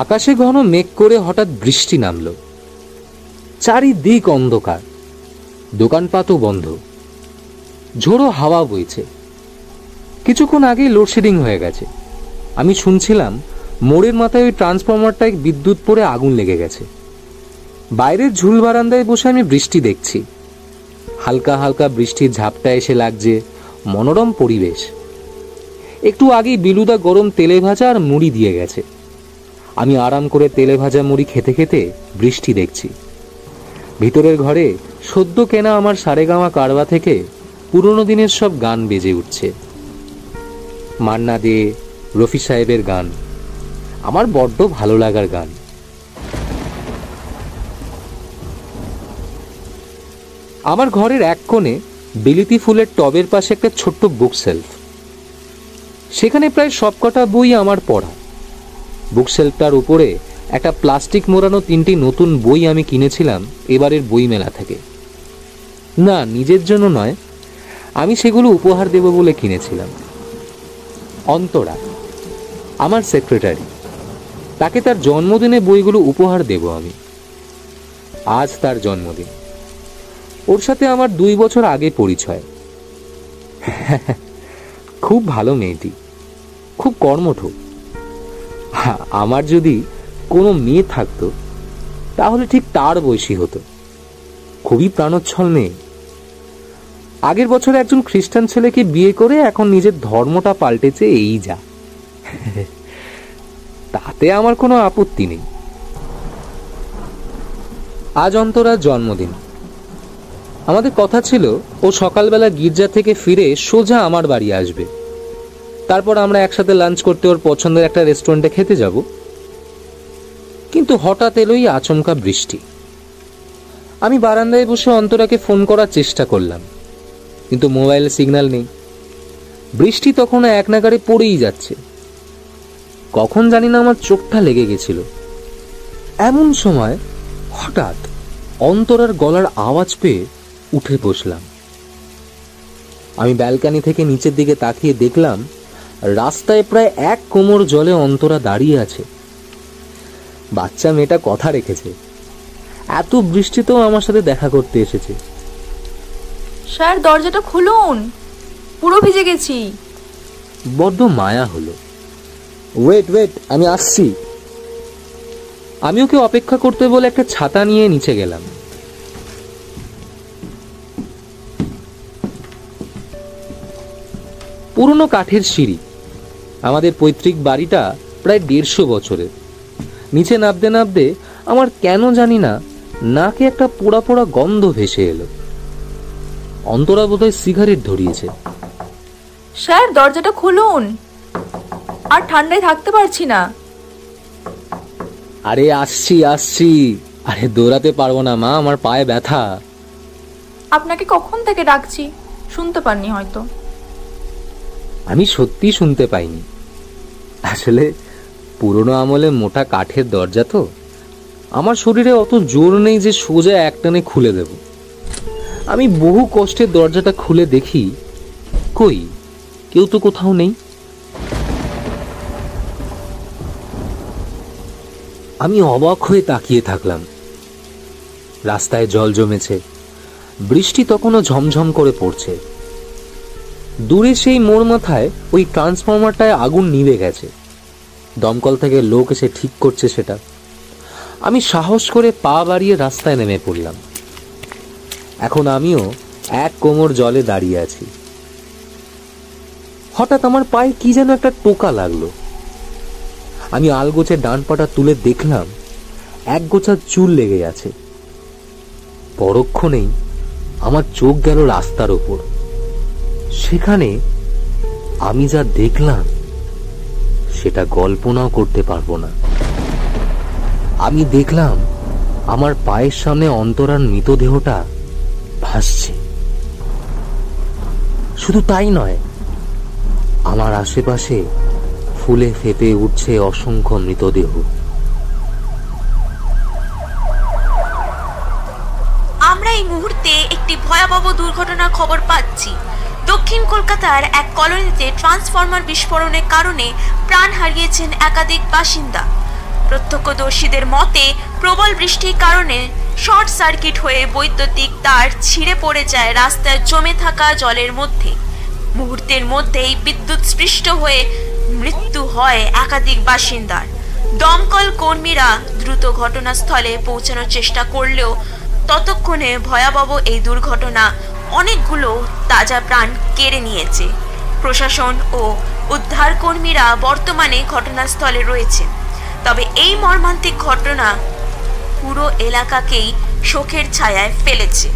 আকাশে ঘন মেঘ করে হঠাৎ বৃষ্টি নামল। চারিদিক অন্ধকার, দোকানপাতও বন্ধ, ঝোড়ো হাওয়া বইছে। কিছুক্ষণ আগেই লোডশেডিং হয়ে গেছে। আমি শুনছিলাম মোড়ের মাথায় ওই ট্রান্সফরমারটায় বিদ্যুৎ পড়ে আগুন লেগে গেছে। বাইরের ঝুল বারান্দায় বসে আমি বৃষ্টি দেখছি। হালকা হালকা বৃষ্টির ঝাপটা এসে লাগছে, মনোরম পরিবেশ। একটু আগেই বিলুদা গরম তেলে ভাজা আর মুড়ি দিয়ে গেছে। আমি আরাম করে তেলে ভাজা মুড়ি খেতে খেতে বৃষ্টি দেখছি। ভিতরের ঘরে সদ্য কেনা আমার সারেগামা কারবা থেকে পুরনো দিনের সব গান বেজে উঠছে। মান্না দে, রফি সাহেবের গান, আমার বড্ড ভালো লাগার গান। আমার ঘরের এক কোণে বিলিতি ফুলের টবের পাশে একটা ছোট্ট বুক সেলফ। সেখানে প্রায় সবকটা বই আমার পড়া। বুক সেলফটার উপরে একটা প্লাস্টিক মোড়ানো 3টি নতুন বই আমি কিনেছিলাম এবারের বই মেলা থেকে। না, নিজের জন্য নয়, আমি সেগুলো উপহার দেব বলে কিনেছিলাম। অন্তরা আমার সেক্রেটারি, তাকে তার জন্মদিনে বইগুলো উপহার দেব আমি। আজ তার জন্মদিন। ওর সাথে আমার 2 বছর আগে পরিচয়। খুব ভালো মেয়েটি, খুব কর্মঠ। আমার যদি কোনো মেয়ে থাকতো তাহলে ঠিক তার বয়সী হতো। খুবই প্রাণোচ্ছল মেয়ে। আগের বছর একজন খ্রিস্টান ছেলেকে বিয়ে করে এখন নিজের ধর্মটা পাল্টেছে, এই যা। তাতে আমার কোনো আপত্তি নেই। আজ অন্তরার জন্মদিন। আমাদের কথা ছিল ও সকালবেলা গির্জা থেকে ফিরে সোজা আমার বাড়ি আসবে। তারপর আমরা একসাথে লাঞ্চ করতে ওর পছন্দের একটা রেস্টুরেন্টে খেতে যাব। কিন্তু হঠাৎ এলোই আচমকা বৃষ্টি। আমি বারান্দায় বসে অন্তরাকে ফোন করার চেষ্টা করলাম, কিন্তু মোবাইলে সিগন্যাল নেই। বৃষ্টি তখন এক নাগাড়ে পড়েই যাচ্ছে। কখন জানি না আমার চোখটা লেগে গেছিল। এমন সময় হঠাৎ অন্তরার গলার আওয়াজ পেয়ে উঠে বসলাম। আমি ব্যালকনি থেকে নিচের দিকে তাকিয়ে দেখলাম রাস্তায় প্রায় 1 কোমর জলে অন্তরা দাঁড়িয়ে আছে। বাচ্চা মেয়েটা কথা রেখেছে, এত বৃষ্টিতেও আমার সাথে দেখা করতে এসেছে। স্যার, দরজাটা খুলুন, পুরো ভিজে গেছি। বড্ড মায়া হলো। ওয়েট, আমি আসছি। আমি ওকে অপেক্ষা করতে বলে একটা ছাতা নিয়ে নিচে গেলাম। পুরনো কাঠের সিঁড়ি। আমাদের পৈতৃক বাড়িটা প্রায় 150 বছরের। নিচে নামতে নামতে আমার কেন জানি না নাকে একটা পোড়া পোড়া গন্ধ ভেসে এলো। অন্তরা বোধহয় সিগারেট ধরিয়েছে। স্যার, দরজাটা খুলুন, আর ঠান্ডায় থাকতে পারছি না। আরে আসছি। আরে দৌড়াতে পারবো না মা, আমার পায়ে ব্যথা। আপনাকে কখন থেকে ডাকছি, শুনতে পাননি হয়তো। আমি সত্যি শুনতে পাইনি। আসলে পুরনো আমলে মোটা কাঠের দরজা তো, আমার শরীরে অত জোর নেই যে সোজা একটানে খুলে দেব। আমি বহু কষ্টে দরজাটা খুলে দেখি, কই কেউ তো কোথাও নেই। আমি অবাক হয়ে তাকিয়ে থাকলাম। রাস্তায় জল জমেছে, বৃষ্টি তখনও ঝমঝম করে পড়ছে। দূরে সেই মোড় মাথায় ওই ট্রান্সফরমারটায় আগুন নিভে গেছে। দমকল থেকে লোক এসে ঠিক করছে সেটা। আমি সাহস করে পা বাড়িয়ে রাস্তায় নেমে পড়লাম। এখন আমিও 1 কোমর জলে দাঁড়িয়ে আছি। হঠাৎ আমার পায়ে কি যেন একটা টোকা লাগলো। আমি আলগোছে ডান পাটা তুলে দেখলাম 1 গোছা চুল লেগে আছে। পরক্ষণেই আমার চোখ গেল রাস্তার ওপর। সেখানে আমি যা দেখলাম সেটা কল্পনাও করতে পারবো না। আমি দেখলাম আমার পায়ের সামনে অন্তরার মৃতদেহটা ভাসছে। শুধু তাই নয়, আমার আশেপাশে ফুলে ফেপে উঠছে অসংখ্য মৃতদেহ। আমরা এই মুহূর্তে একটি ভয়াবহ দুর্ঘটনার খবর পাচ্ছি। দক্ষিণ কলকাতার এক কলোনিতে ট্রান্সফরমার বিস্ফোরণের কারণে প্রাণ হারিয়েছেন একাধিক বাসিন্দা। প্রত্যক্ষদর্শীদের মতে প্রবল বৃষ্টির কারণে শর্ট সার্কিট হয়ে বৈদ্যুতিক তার ছিঁড়ে পড়ে যায় রাস্তায় জমে থাকা জলের মধ্যে। মুহূর্তের মধ্যেই বিদ্যুৎ স্পৃষ্ট হয়ে মৃত্যু হয় একাধিক বাসিন্দার। দমকল কর্মীরা দ্রুত ঘটনাস্থলে পৌঁছানোর চেষ্টা করলেও ততক্ষণে ভয়াবহ এই দুর্ঘটনা অনেকগুলো তাজা প্রাণ কেড়ে নিয়েছে। প্রশাসন ও উদ্ধার কর্মীরা বর্তমানে ঘটনাস্থলে রয়েছেন। তবে এই মর্মান্তিক ঘটনা পুরো এলাকাকেই শোকের ছায়ায় ফেলেছে।